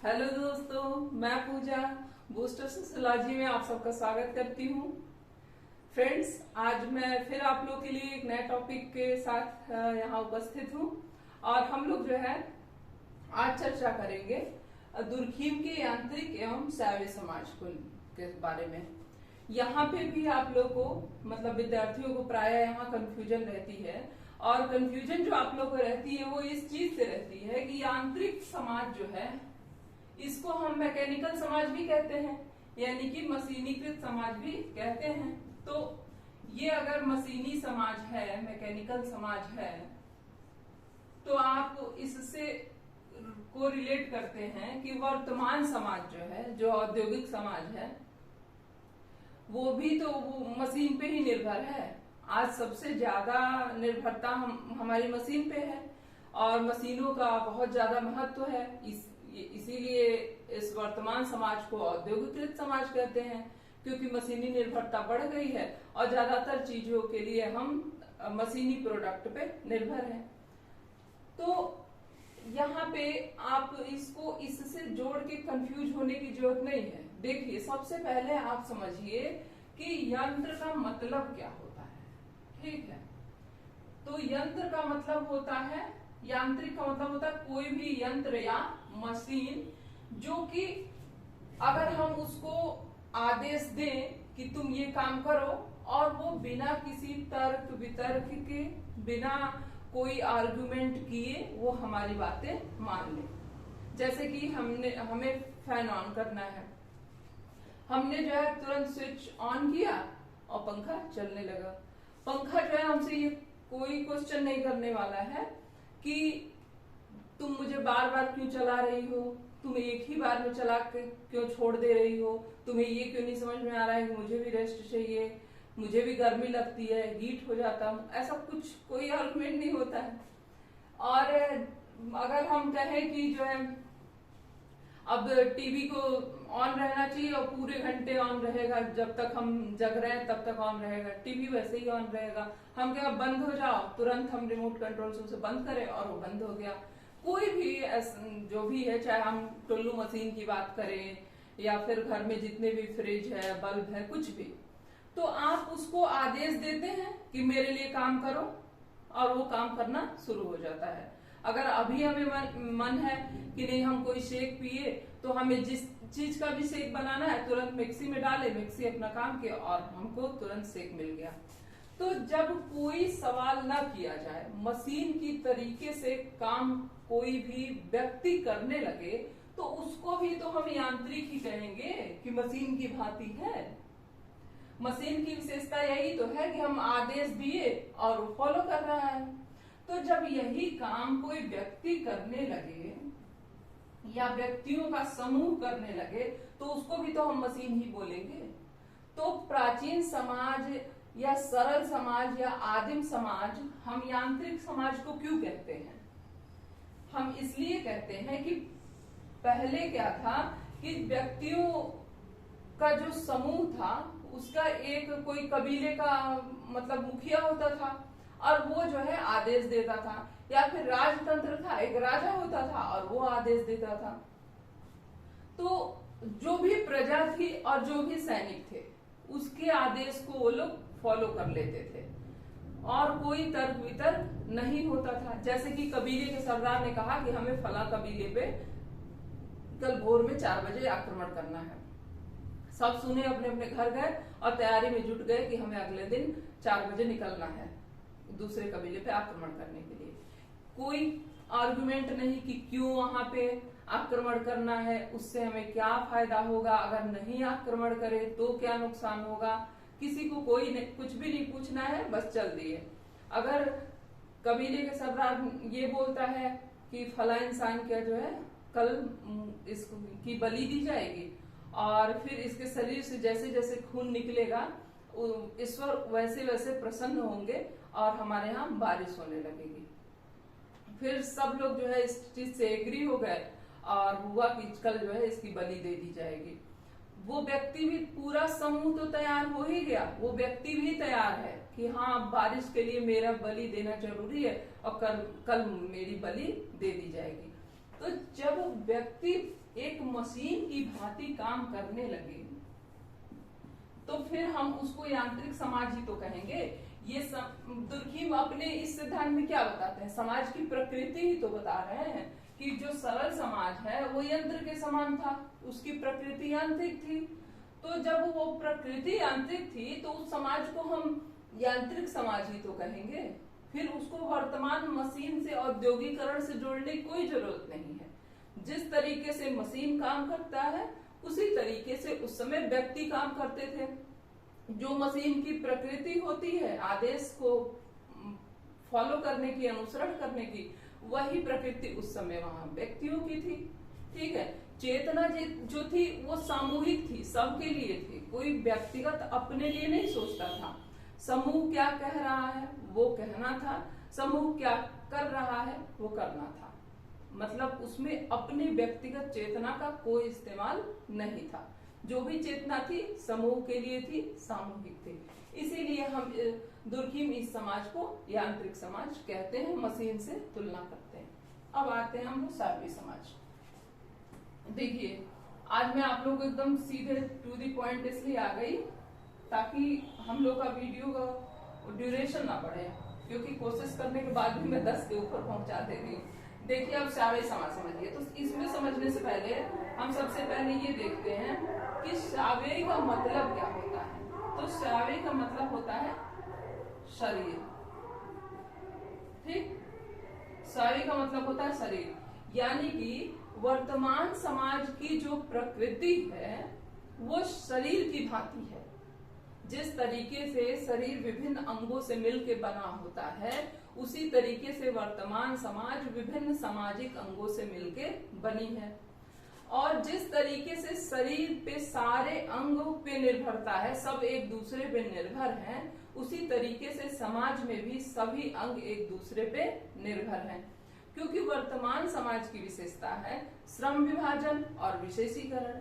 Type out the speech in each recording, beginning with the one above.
Hello दोस्तों, मैं पूजा booster sociology में आप सबका स्वागत करती हूँ। फ्रेंड्स, आज मैं फिर आप लोग के लिए एक नए टॉपिक के साथ यहाँ उपस्थित हूँ और हम लोग जो है आज चर्चा करेंगे दुर्खीम के यांत्रिक एवं श्राव्य समाज के बारे में। यहाँ पे भी आप लोग को मतलब विद्यार्थियों को प्राय यहाँ कंफ्यूजन रहती है और कंफ्यूजन जो आप लोग को रहती है वो इस चीज से रहती है कि यांत्रिक समाज जो है इसको हम मैकेनिकल समाज भी कहते हैं, यानी कि मशीनीकृत समाज भी कहते हैं। तो ये अगर मशीनी समाज है, मैकेनिकल समाज है, तो आप इससे को रिलेट करते हैं कि वर्तमान समाज जो है, जो औद्योगिक समाज है, वो भी तो वो मशीन पे ही निर्भर है। आज सबसे ज्यादा निर्भरता हमारी मशीन पे है और मशीनों का बहुत ज्यादा महत्व है। इसीलिए इस वर्तमान समाज को औद्योगिकृत समाज कहते हैं, क्योंकि मशीनी निर्भरता बढ़ गई है और ज्यादातर चीजों के लिए हम मशीनी प्रोडक्ट पे निर्भर हैं। तो यहाँ पे आप इसको इससे जोड़ के कंफ्यूज होने की जरूरत नहीं है। देखिए, सबसे पहले आप समझिए कि यंत्र का मतलब क्या होता है। ठीक है, तो यंत्र का मतलब होता है, यांत्रिक का मतलब होता है कोई भी यंत्र या मशीन जो कि अगर हम उसको आदेश दें कि तुम ये काम करो और वो बिना किसी तर्क वितर्क के, बिना कोई आर्गुमेंट किए वो हमारी बातें मान ले। जैसे कि हमें फैन ऑन करना है, हमने जो है तुरंत स्विच ऑन किया और पंखा चलने लगा। पंखा जो है हमसे ये कोई क्वेश्चन नहीं करने वाला है कि तुम मुझे बार बार क्यों चला रही हो, तुम एक ही बार में चला के क्यों छोड़ दे रही हो, तुम्हें ये क्यों नहीं समझ में आ रहा है कि मुझे भी रेस्ट चाहिए, मुझे भी गर्मी लगती है, हीट हो जाता हूँ। ऐसा कुछ कोई आर्गुमेंट नहीं होता है। और अगर हम कहें कि जो है अब टीवी को ऑन रहना चाहिए और पूरे घंटे ऑन रहेगा, जब तक हम जग रहे हैं तब तक ऑन रहेगा, टीवी वैसे ही ऑन रहेगा। हम क्या बंद हो जाओ, तुरंत हम रिमोट कंट्रोल से उसे बंद करें और वो बंद हो गया। कोई भी जो भी है, चाहे हम टुल्लू मशीन की बात करें या फिर घर में जितने भी फ्रिज है, बल्ब है, कुछ भी, तो आप उसको आदेश देते हैं कि मेरे लिए काम करो और वो काम करना शुरू हो जाता है। अगर अभी हमें मन है कि नहीं हम कोई शेक पिए, तो हमें जिस चीज का भी शेक बनाना है तुरंत मिक्सी में डाले, मिक्सी अपना काम किया और हमको तुरंत शेक मिल गया। तो जब कोई सवाल ना किया जाए, मशीन की तरीके से काम कोई भी व्यक्ति करने लगे, तो उसको भी तो हम यांत्रिक ही कहेंगे कि मशीन की भांति है। मशीन की विशेषता यही तो है कि हम आदेश दिए और वो फॉलो कर रहा है। तो जब यही काम कोई व्यक्ति करने लगे या व्यक्तियों का समूह करने लगे, तो उसको भी तो हम मशीन ही बोलेंगे। तो प्राचीन समाज या सरल समाज या आदिम समाज हम यांत्रिक समाज को क्यों कहते हैं? हम इसलिए कहते हैं कि पहले क्या था कि व्यक्तियों का जो समूह था उसका एक कोई कबीले का मतलब मुखिया होता था और वो जो है आदेश देता था, या फिर राजतंत्र था, एक राजा होता था और वो आदेश देता था। तो जो भी प्रजा थी और जो भी सैनिक थे उसके आदेश को वो लोग फॉलो कर लेते थे और कोई तर्क वितर्क नहीं होता था। जैसे कि कबीले के सरदार ने कहा कि हमें फला कबीले पे कल भोर में 4 बजे आक्रमण करना है। सब सुने, अपने अपने घर गए और तैयारी में जुट गए कि हमें अगले दिन 4 बजे निकलना है दूसरे कबीले पे आक्रमण करने के लिए। कोई आर्गुमेंट नहीं कि क्यों वहां पे आक्रमण करना है, उससे हमें क्या फायदा होगा, अगर नहीं आक्रमण करे तो क्या नुकसान होगा। किसी को कोई कुछ भी नहीं पूछना है, बस चल दिए। अगर कबीले के सरदार ये बोलता है कि फला इंसान क्या जो है कल इसकी बलि दी जाएगी और फिर इसके शरीर से जैसे जैसे खून निकलेगा ईश्वर वैसे वैसे प्रसन्न होंगे और हमारे यहाँ बारिश होने लगेगी। फिर सब लोग जो है इस चीज से एग्री हो गए और हुआ कि कल जो है इसकी बलि दे दी जाएगी। वो व्यक्ति भी, पूरा समूह तो तैयार हो ही गया, वो व्यक्ति भी तैयार है कि हाँ बारिश के लिए मेरा बलि देना जरूरी है और कल मेरी बलि दे दी जाएगी। तो जब व्यक्ति एक मशीन की भांति काम करने लगे तो फिर हम उसको यांत्रिक समाज ही तो कहेंगे। ये दुर्खिम अपने इस सिद्धांत में क्या बताते हैं, समाज की प्रकृति ही तो बता रहे हैं कि जो सरल समाज है वो यंत्र के समान था, उसकी प्रकृति यांत्रिक थी। तो जब वो प्रकृति यांत्रिक थी तो उस समाज को हम यांत्रिक समाज ही तो कहेंगे। फिर उसको वर्तमान मशीन से, औद्योगिकरण से जोड़ने की कोई जरूरत नहीं है। जिस तरीके से मशीन काम करता है उसी तरीके से उस समय व्यक्ति काम करते थे। जो मशीन की प्रकृति होती है आदेश को फॉलो करने की, अनुसरण करने की, वही प्रकृति उस समय वहां व्यक्तियों की थी। ठीक है, चेतना जो थी वो सामूहिक थी, सबके लिए थी, कोई व्यक्तिगत अपने लिए नहीं सोचता था। समूह क्या कह रहा है वो कहना था, समूह क्या कर रहा है वो करना था। मतलब उसमें अपनी व्यक्तिगत चेतना का कोई इस्तेमाल नहीं था। जो भी चेतना थी समूह के लिए थी, सामूहिक थी। इसीलिए हम दुर्खिम इस समाज को यांत्रिक समाज कहते हैं, मशीन से तुलना करते हैं। अब आते हैं हम लोग सार्वरी समाज। देखिए, आज मैं आप लोग एकदम सीधे टू दी पॉइंट इसलिए आ गई ताकि हम लोग का वीडियो का ड्यूरेशन ना बढ़े, क्योंकि कोशिश करने के बाद भी मैं 10 के ऊपर पहुंचा दे रही हूँ। देखिए, अब सार्वरी समाज समझिए। तो इसमें समझने से पहले हम सबसे पहले ये देखते हैं कि सार्वरी का मतलब क्या होता है। तो सार्वरी का मतलब होता है शरीर। ठीक, सार्वरी का मतलब होता है शरीर, यानी कि वर्तमान समाज की जो प्रकृति है वो शरीर की भांति है। जिस तरीके से शरीर विभिन्न अंगों से मिलकर बना होता है उसी तरीके से वर्तमान समाज विभिन्न सामाजिक अंगों से मिलकर बनी है। और जिस तरीके से शरीर पे सारे अंगों पे निर्भरता है, सब एक दूसरे पे निर्भर हैं, उसी तरीके से समाज में भी सभी अंग एक दूसरे पे निर्भर हैं। क्योंकि वर्तमान समाज की विशेषता है श्रम विभाजन और विशेषीकरण।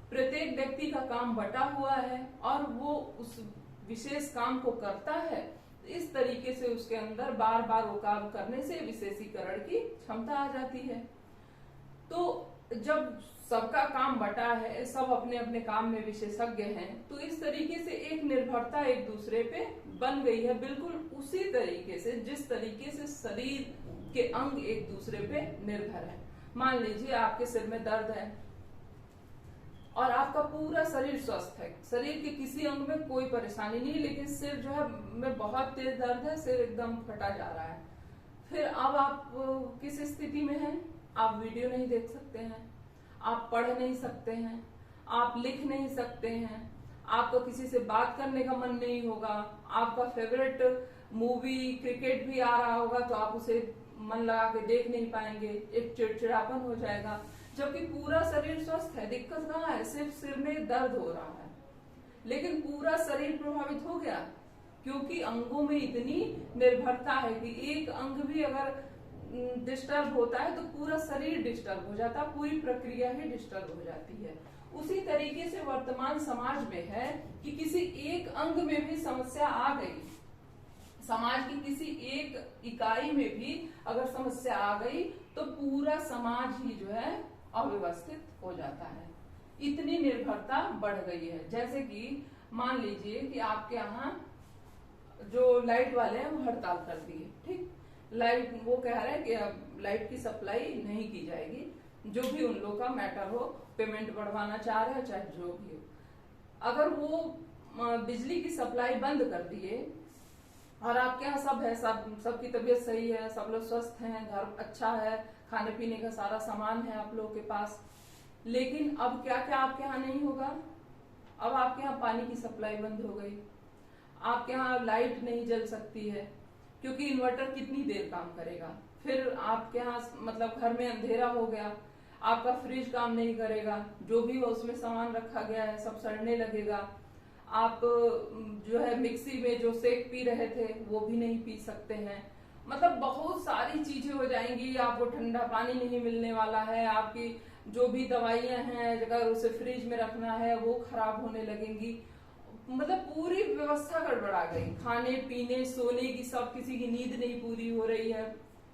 प्रत्येक व्यक्ति का काम बटा हुआ है और वो उस विशेष काम को करता है। इस तरीके से उसके अंदर बार बार वो काम करने से विशेषीकरण की क्षमता आ जाती है। तो जब सबका काम बटा है, सब अपने अपने काम में विशेषज्ञ हैं, तो इस तरीके से एक निर्भरता एक दूसरे पे बन गई है, बिल्कुल उसी तरीके से जिस तरीके से शरीर के अंग एक दूसरे पे निर्भर है। मान लीजिए आपके सिर में दर्द है और आपका पूरा शरीर स्वस्थ है, शरीर के किसी अंग में कोई परेशानी नहीं, लेकिन सिर जो है में बहुत तेज दर्द है, सिर एकदम फटा जा रहा है। फिर अब आप किस स्थिति में हैं? आप वीडियो नहीं देख सकते हैं, आप पढ़ नहीं सकते हैं, आप लिख नहीं सकते हैं, आपको किसी से बात करने का मन नहीं होगा, आपका फेवरेट मूवी क्रिकेट भी आ रहा होगा तो आप उसे मन लगा के देख नहीं पाएंगे, एक चिड़चिड़ापन हो जाएगा। जबकि पूरा शरीर स्वस्थ है, दिक्कत कहाँ है? सिर्फ सिर में दर्द हो रहा है, लेकिन पूरा शरीर प्रभावित हो गया, क्योंकि अंगों में इतनी निर्भरता है कि एक अंग भी अगर डिस्टर्ब होता है तो पूरा शरीर डिस्टर्ब हो जाता है, पूरी प्रक्रिया ही डिस्टर्ब हो जाती है। उसी तरीके से वर्तमान समाज में है कि किसी एक अंग में भी समस्या आ गई, समाज की किसी एक इकाई में भी अगर समस्या आ गई तो पूरा समाज ही जो है अव्यवस्थित हो जाता है। इतनी निर्भरता बढ़ गई है। जैसे कि मान लीजिए कि आपके यहाँ जो लाइट वाले हैं वो हड़ताल कर दिए, ठीक, लाइट वो कह रहे हैं कि अब लाइट की सप्लाई नहीं की जाएगी, जो भी उन लोग का मैटर हो, पेमेंट बढ़वाना चाह रहे हैं चाहे जो भी हो। अगर वो बिजली की सप्लाई बंद कर दिए और आपके यहाँ सब है, सबकी तबीयत सही है, सब लोग स्वस्थ हैं, घर अच्छा है, खाने पीने का सारा सामान है आप लोगों के पास, लेकिन अब क्या क्या आपके यहाँ नहीं होगा? अब आपके यहाँ पानी की सप्लाई बंद हो गई, आपके यहाँ लाइट नहीं जल सकती है क्योंकि इन्वर्टर कितनी देर काम करेगा। फिर आपके यहाँ मतलब घर में अंधेरा हो गया, आपका फ्रिज काम नहीं करेगा, जो भी उसमें सामान रखा गया है सब सड़ने लगेगा। आप जो है मिक्सी में जो शेक पी रहे थे वो भी नहीं पी सकते हैं। मतलब बहुत सारी चीजें हो जाएंगी, आपको ठंडा पानी नहीं मिलने वाला है, आपकी जो भी दवाइयां हैं अगर उसे फ्रिज में रखना है वो खराब होने लगेंगी। मतलब पूरी व्यवस्था गड़बड़ा गई, खाने पीने सोने की, सब किसी की नींद नहीं पूरी हो रही है,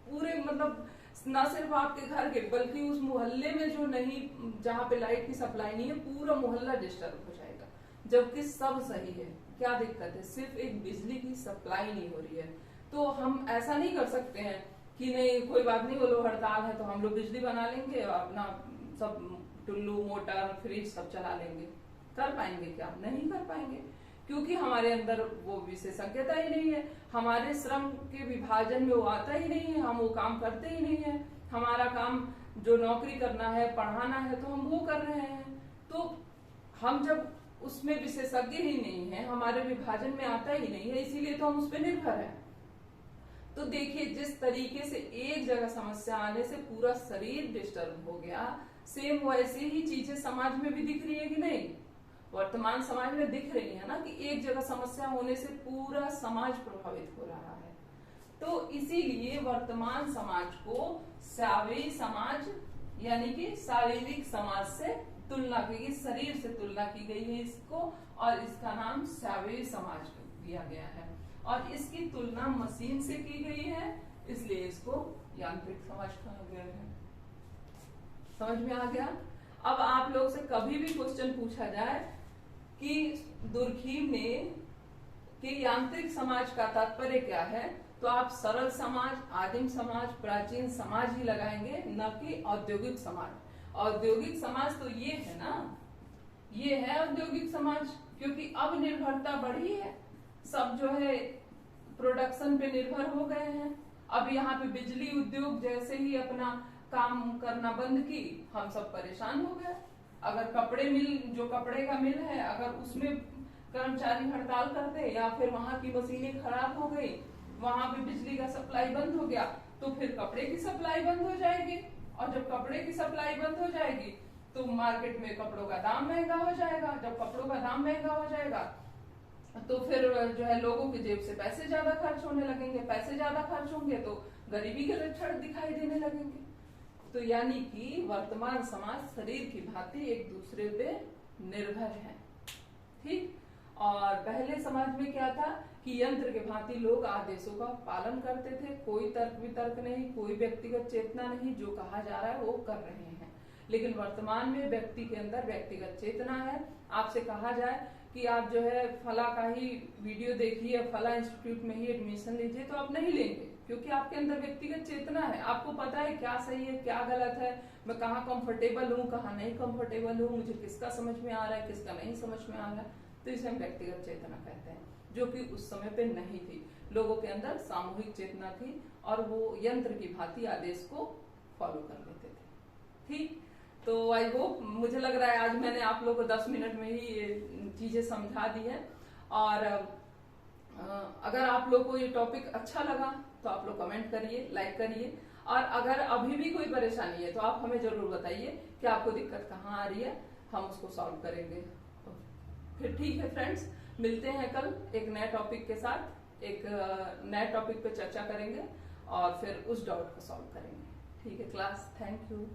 पूरे मतलब ना सिर्फ आपके घर के बल्कि उस मोहल्ले में जो नहीं, जहाँ पे लाइट की सप्लाई नहीं है, पूरा मोहल्ला डिस्टर्ब हो जाएगा, जबकि सब सही है। क्या दिक्कत है? सिर्फ एक बिजली की सप्लाई नहीं हो रही है। तो हम ऐसा नहीं कर सकते हैं कि नहीं कोई बात नहीं, वो लोग हड़ताल है तो हम लोग बिजली बना लेंगे और अपना सब टुल्लू मोटर फ्रिज सब चला लेंगे। कर पाएंगे क्या? नहीं कर पाएंगे, क्योंकि हमारे अंदर वो विशेषज्ञता ही नहीं है, हमारे श्रम के विभाजन में वो आता ही नहीं है, हम वो काम करते ही नहीं है। हमारा काम जो नौकरी करना है, पढ़ाना है, तो हम वो कर रहे हैं। तो हम जब उसमें विशेषज्ञ ही नहीं है, हमारे विभाजन में आता ही नहीं है, इसीलिए तो हम उस पर निर्भर है। तो देखिए, जिस तरीके से एक जगह समस्या आने से पूरा शरीर डिस्टर्ब हो गया, सेम वैसे ही चीजें समाज में भी दिख रही है कि नहीं? वर्तमान समाज में दिख रही है ना, कि एक जगह समस्या होने से पूरा समाज प्रभावित हो रहा है। तो इसीलिए वर्तमान समाज को शारीरिक समाज यानी कि शारीरिक समाज से तुलना की गई, शरीर से तुलना की गई है इसको, और इसका नाम शारीरिक समाज दिया गया है। और इसकी तुलना मशीन से की गई है, इसलिए इसको यांत्रिक समाज कहा गया है। समझ में आ गया? अब आप लोग से कभी भी क्वेश्चन पूछा जाए कि दुर्खीम ने कि यांत्रिक समाज का तात्पर्य क्या है, तो आप सरल समाज, आदिम समाज, प्राचीन समाज ही लगाएंगे, न कि औद्योगिक समाज। औद्योगिक समाज तो ये है ना, ये है औद्योगिक समाज, क्योंकि अब निर्भरता बढ़ी है, सब जो है प्रोडक्शन पे निर्भर हो गए हैं। अब यहाँ पे बिजली उद्योग जैसे ही अपना काम करना बंद की, हम सब परेशान हो गए। अगर कपड़े मिल, जो कपड़े का मिल है, अगर उसमें कर्मचारी हड़ताल करते या फिर वहां की मशीनें खराब हो गई, वहां पे बिजली का सप्लाई बंद हो गया, तो फिर कपड़े की सप्लाई बंद हो जाएगी। और जब कपड़े की सप्लाई बंद हो जाएगी तो मार्केट में कपड़ों का दाम महंगा हो जाएगा। जब कपड़ों का दाम महंगा हो जाएगा तो फिर जो है लोगों की जेब से पैसे ज्यादा खर्च होने लगेंगे। पैसे ज्यादा खर्च होंगे तो गरीबी के लक्षण दिखाई देने लगेंगे। तो यानी कि वर्तमान समाज शरीर की भांति एक दूसरे पे निर्भर है। ठीक। और पहले समाज में क्या था कि यंत्र के भांति लोग आदेशों का पालन करते थे, कोई तर्क वितर्क नहीं, कोई व्यक्तिगत चेतना नहीं, जो कहा जा रहा है वो कर रहे हैं। लेकिन वर्तमान में व्यक्ति के अंदर व्यक्तिगत चेतना है। आपसे कहा जाए कि आप जो है फला का ही वीडियो देखिए, फला इंस्टीट्यूट में ही एडमिशन लीजिए, तो आप नहीं लेंगे, क्योंकि आपके अंदर व्यक्तिगत चेतना है। आपको पता है क्या सही है क्या गलत है, मैं कहाँ कंफर्टेबल हूँ कहाँ नहीं कंफर्टेबल हूँ, मुझे किसका समझ में आ रहा है किसका नहीं समझ में आ रहा है। तो इसे हम व्यक्तिगत चेतना कहते हैं, जो कि उस समय पे नहीं थी। लोगों के अंदर सामूहिक चेतना थी और वो यंत्र की भांति आदेश को फॉलो कर लेते थे। ठीक। तो आई होप, मुझे लग रहा है आज मैंने आप लोगों को 10 मिनट में ही ये चीजें समझा दी है। और अगर आप लोग को ये टॉपिक अच्छा लगा तो आप लोग कमेंट करिए, लाइक करिए। और अगर अभी भी कोई परेशानी है तो आप हमें जरूर बताइए कि आपको दिक्कत कहाँ आ रही है, हम उसको सॉल्व करेंगे। तो फिर ठीक है फ्रेंड्स, मिलते हैं कल एक नए टॉपिक के साथ, एक नए टॉपिक पे चर्चा करेंगे और फिर उस डाउट को सॉल्व करेंगे। ठीक है क्लास, थैंक यू।